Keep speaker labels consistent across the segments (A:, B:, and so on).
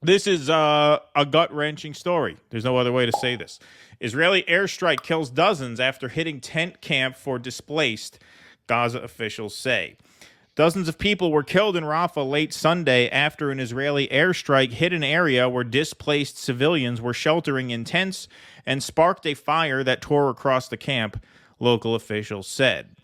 A: This is a gut-wrenching story. There's no other way to say this. Israeli airstrike kills dozens after hitting tent camp for displaced, Gaza officials say. Dozens of people were killed in Rafah late Sunday after an Israeli airstrike hit an area where displaced civilians were sheltering in tents and sparked a fire that tore across the camp, local officials said.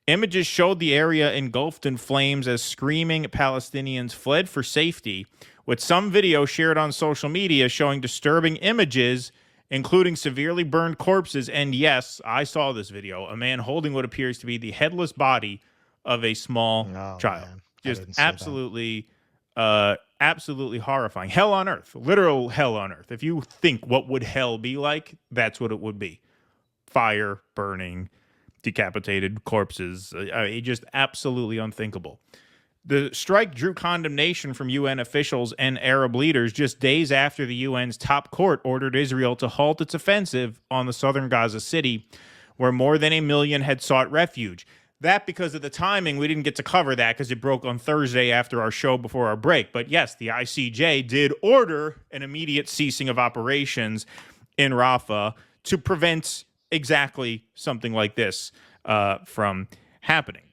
A: Images showed the area engulfed in flames as screaming Palestinians fled for safety, with some video shared on social media showing disturbing images, including severely burned corpses. And yes, I saw this video, a man holding what appears to be the headless body of a small child.
B: Man.
A: Just absolutely, absolutely horrifying. Hell on earth, literal hell on earth. If you think what would hell be like, that's what it would be. Fire, burning, decapitated corpses. Just absolutely unthinkable. The strike drew condemnation from UN officials and Arab leaders just days after the UN's top court ordered Israel to halt its offensive on the southern Gaza city, where more than 1 million had sought refuge. That, because of the timing, we didn't get to cover that because it broke on Thursday after our show before our break. But yes, the ICJ did order an immediate ceasing of operations in Rafah to prevent exactly something like this from happening.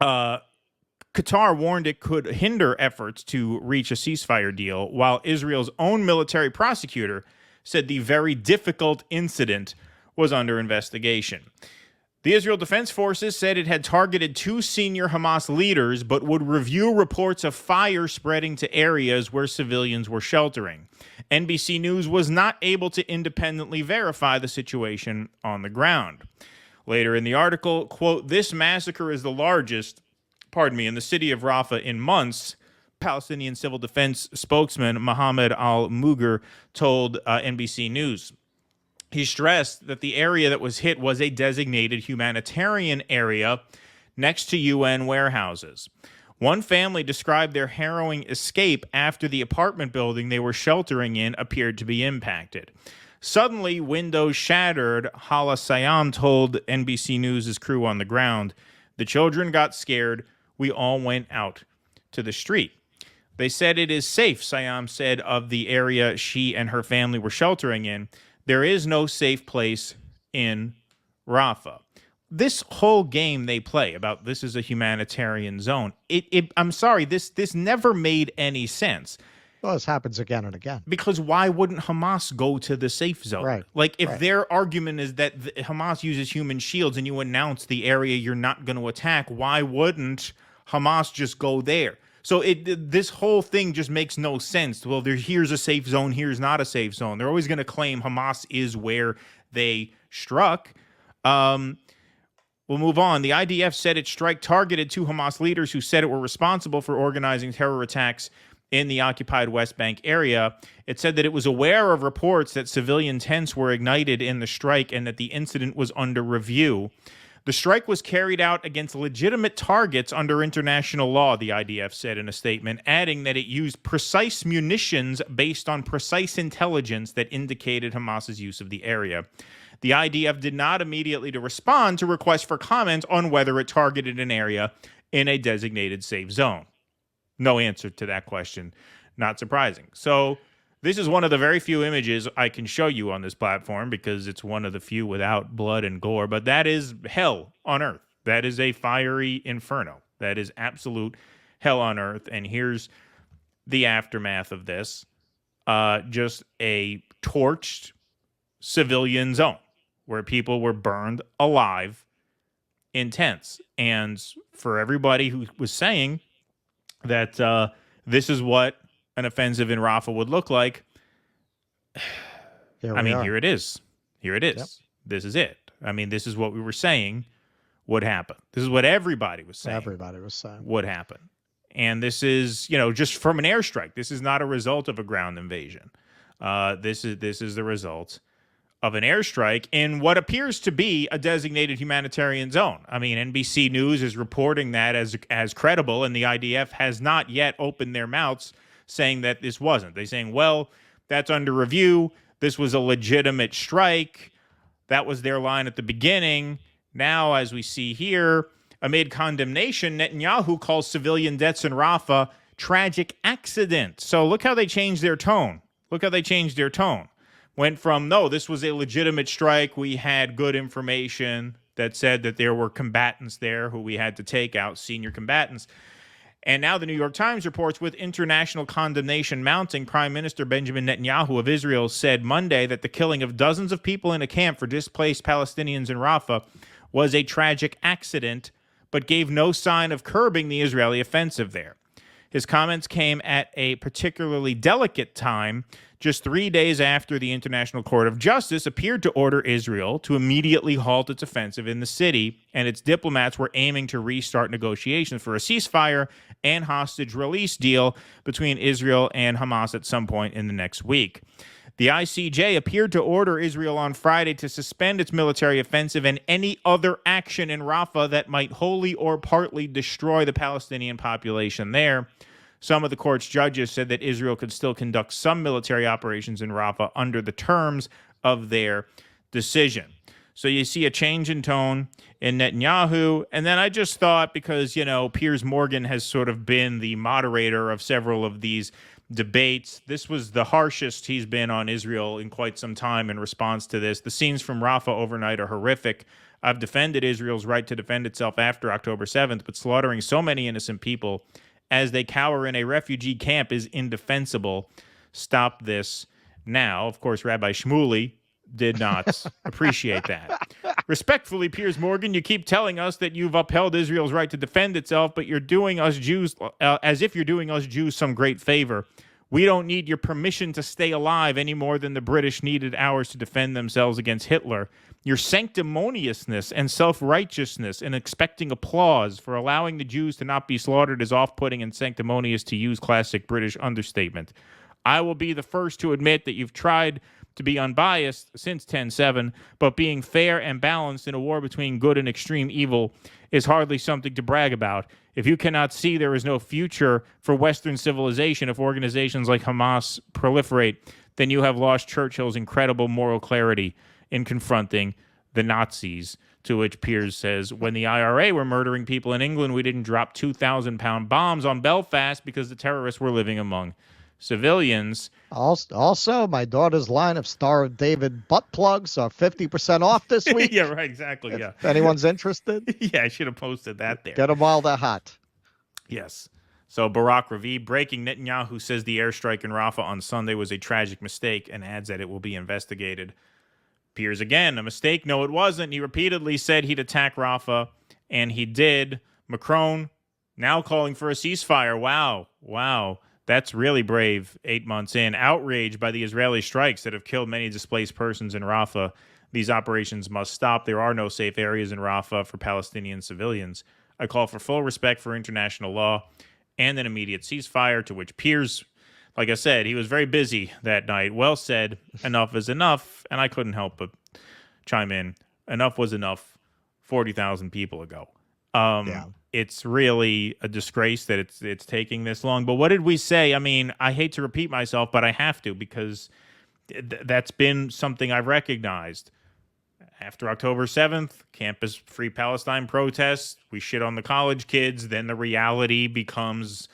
A: Qatar warned it could hinder efforts to reach a ceasefire deal, while Israel's own military prosecutor said the very difficult incident was under investigation. The Israel Defense Forces said it had targeted 2 senior Hamas leaders, but would review reports of fire spreading to areas where civilians were sheltering. NBC News was not able to independently verify the situation on the ground. Later in the article, quote, "This massacre is the largest, in the city of Rafah in months," Palestinian civil defense spokesman Mohammed al-Mughir told NBC News. He stressed that the area that was hit was a designated humanitarian area next to UN warehouses. One family described their harrowing escape after the apartment building they were sheltering in appeared to be impacted. Suddenly, windows shattered, Hala Sayam told NBC News' crew on the ground. The children got scared. We all went out to the street. They said it is safe, Sayam said of the area she and her family were sheltering in. There is no safe place in Rafah. This whole game they play about this is a humanitarian zone, I'm sorry, this never made any sense.
B: Well, this happens again and again.
A: Because why wouldn't Hamas go to the safe zone?
B: Right.
A: Like, if their argument is that Hamas uses human shields and you announce the area you're not going to attack, why wouldn't Hamas just go there? So this whole thing just makes no sense. Well, here's a safe zone, here's not a safe zone. They're always going to claim Hamas is where they struck. We'll move on. The IDF said its strike targeted 2 Hamas leaders who said it were responsible for organizing terror attacks in the occupied West Bank area. It said that it was aware of reports that civilian tents were ignited in the strike and that the incident was under review. The strike was carried out against legitimate targets under international law, the IDF said in a statement, adding that it used precise munitions based on precise intelligence that indicated Hamas's use of the area. The IDF did not immediately respond to requests for comment on whether it targeted an area in a designated safe zone. No answer to that question. Not surprising. So this is one of the very few images I can show you on this platform because it's one of the few without blood and gore. But that is hell on earth. That is a fiery inferno. That is absolute hell on earth. And here's the aftermath of this. Just a torched civilian zone where people were burned alive in tents. And for everybody who was saying that this is what an offensive in Rafah would look like, here it is. Here it is. Yep. This is it. I mean, this is what we were saying would happen. This is what everybody was saying. Would happen. And this is, just from an airstrike. This is not a result of a ground invasion. This is the result of an airstrike in what appears to be a designated humanitarian zone. I mean, NBC News is reporting that as credible, and the IDF has not yet opened their mouths saying that this wasn't. They're saying, well, that's under review. This was a legitimate strike. That was their line at the beginning. Now, as we see here, amid condemnation, Netanyahu calls civilian deaths in Rafah tragic accident. So look how they changed their tone. Went from, no, this was a legitimate strike. We had good information that said that there were combatants there who we had to take out, senior combatants. And now the New York Times reports, with international condemnation mounting, Prime Minister Benjamin Netanyahu of Israel said Monday that the killing of dozens of people in a camp for displaced Palestinians in Rafah was a tragic accident, but gave no sign of curbing the Israeli offensive there. His comments came at a particularly delicate time, just 3 days after the International Court of Justice appeared to order Israel to immediately halt its offensive in the city, and its diplomats were aiming to restart negotiations for a ceasefire and hostage release deal between Israel and Hamas at some point in the next week. The ICJ appeared to order Israel on Friday to suspend its military offensive and any other action in Rafah that might wholly or partly destroy the Palestinian population there. Some of the court's judges said that Israel could still conduct some military operations in Rafah under the terms of their decision. So you see a change in tone in Netanyahu. And then I just thought, because, Piers Morgan has sort of been the moderator of several of these debates, this was the harshest he's been on Israel in quite some time in response to this. The scenes from Rafah overnight are horrific. I've defended Israel's right to defend itself after October 7th, but slaughtering so many innocent people as they cower in a refugee camp is indefensible. Stop this now. Of course, Rabbi Shmuley did not appreciate that. Respectfully, Piers Morgan, you keep telling us that you've upheld Israel's right to defend itself, but you're doing us Jews, as if you're doing us Jews some great favor. We don't need your permission to stay alive any more than the British needed ours to defend themselves against Hitler. Your sanctimoniousness and self-righteousness in expecting applause for allowing the Jews to not be slaughtered is off-putting and sanctimonious, to use classic British understatement. I will be the first to admit that you've tried to be unbiased since 10/7, but being fair and balanced in a war between good and extreme evil is hardly something to brag about. If you cannot see there is no future for Western civilization if organizations like Hamas proliferate, then you have lost Churchill's incredible moral clarity in confronting the Nazis. To which Piers says, when the IRA were murdering people in England, we didn't drop 2,000-pound bombs on Belfast because the terrorists were living among civilians.
B: Also, my daughter's line of Star of David butt plugs are 50% off this week.
A: Yeah, right, exactly, yeah.
B: If anyone's interested.
A: Yeah, I should have posted that there.
B: Get them while they're hot.
A: Yes. So Barak Ravi, breaking: Netanyahu says the airstrike in Rafah on Sunday was a tragic mistake and adds that it will be investigated. Piers again, a mistake? No, it wasn't. He repeatedly said he'd attack Rafah, and he did. Macron now calling for a ceasefire. Wow. That's really brave 8 months in. Outraged by the Israeli strikes that have killed many displaced persons in Rafah. These operations must stop. There are no safe areas in Rafah for Palestinian civilians. I call for full respect for international law and an immediate ceasefire, to which Piers, like I said, he was very busy that night. Well said, enough is enough, and I couldn't help but chime in. Enough was enough 40,000 people ago. It's really a disgrace that it's taking this long. But what did we say? I mean, I hate to repeat myself, but I have to, because that's been something I've recognized. After October 7th, Campus Free Palestine protests, we shit on the college kids, then the reality becomes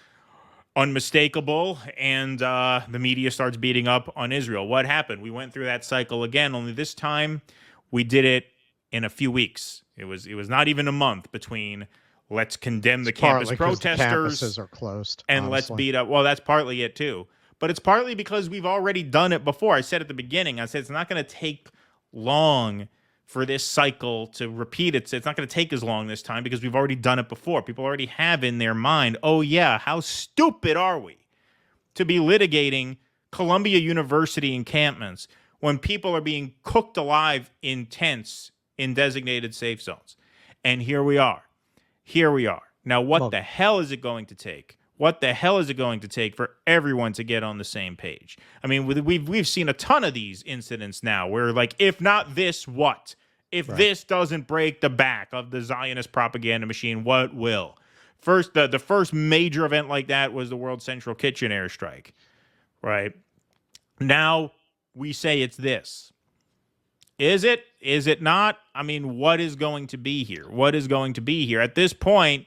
A: unmistakable, and the media starts beating up on Israel. What happened? We went through that cycle again, only this time we did it in a few weeks. It was not even a month between let's condemn the campus protesters
B: the campuses are closed,
A: and
B: honestly.
A: let's beat up. Well, that's partly it too. But it's partly because we've already done it before. I said at the beginning, I said it's not going to take long for this cycle to repeat it. It's not going to take as long this time because we've already done it before. People already have in their mind, oh yeah, how stupid are we to be litigating Columbia University encampments when people are being cooked alive in tents in designated safe zones. And here we are. Now, what the hell is it going to take? What the hell is it going to take for everyone to get on the same page? I mean, we've seen a ton of these incidents now where, like, if not this, what? If this doesn't break the back of the Zionist propaganda machine, what will? First, the first major event like that was the World Central Kitchen airstrike, right? Now we say it's this. Is it? Is it not? I mean, what is going to be here? At this point,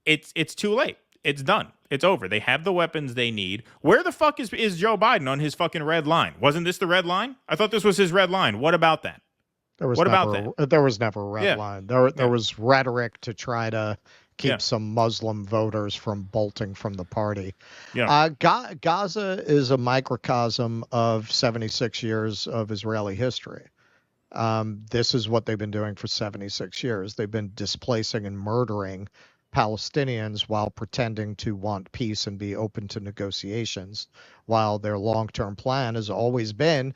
A: it's too late. It's done. It's over. They have the weapons they need. Where the fuck is Joe Biden on his fucking red line? Wasn't this the red line? I thought this was his red line. What about that? What about that?
B: There was never a red line. There was rhetoric to try to keep some Muslim voters from bolting from the party.
A: Yeah.
B: Gaza is a microcosm of 76 years of Israeli history. This is what they've been doing for 76 years. They've been displacing and murdering Palestinians while pretending to want peace and be open to negotiations, while their long-term plan has always been,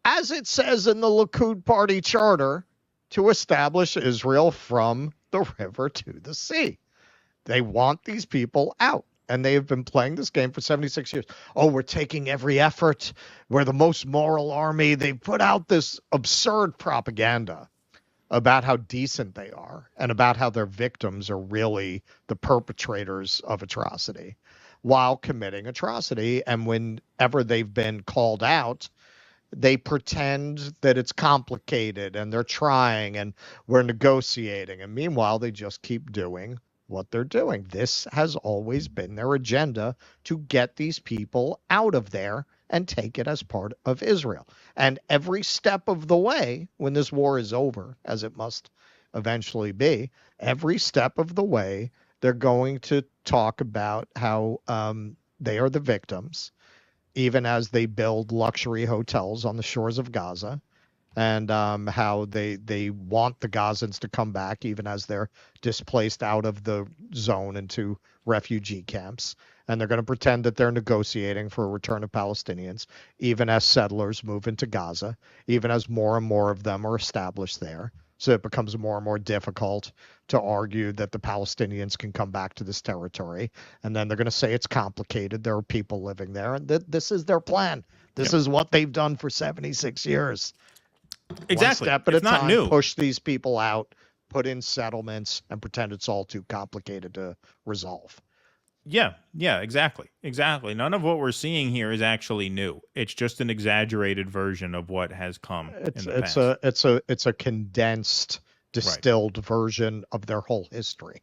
B: as it says in the Likud party charter, to establish Israel from the river to the sea. They want these people out, and they have been playing this game for 76 years. Oh, we're taking every effort. We're the most moral army. They put out this absurd propaganda about how decent they are and about how their victims are really the perpetrators of atrocity while committing atrocity. And whenever they've been called out, they pretend that it's complicated and they're trying and we're negotiating. And meanwhile, they just keep doing what they're doing. This has always been their agenda, to get these people out of there and take it as part of Israel. And every step of the way, when this war is over, as it must eventually be, every step of the way, they're going to talk about how they are the victims, even as they build luxury hotels on the shores of Gaza, and how they want the Gazans to come back, even as they're displaced out of the zone into refugee camps. And they're going to pretend that they're negotiating for a return of Palestinians, even as settlers move into Gaza, even as more and more of them are established there. So it becomes more and more difficult to argue that the Palestinians can come back to this territory. And then they're going to say it's complicated. There are people living there. And this is their plan. This is what they've done for 76 years.
A: Exactly.
B: One step at
A: It's
B: a time,
A: not new.
B: push these people out, put in settlements, and pretend it's all too complicated to resolve.
A: Yeah, exactly. None of what we're seeing here is actually new. It's just an exaggerated version of what has come in the past.
B: It's a condensed, distilled version of their whole history.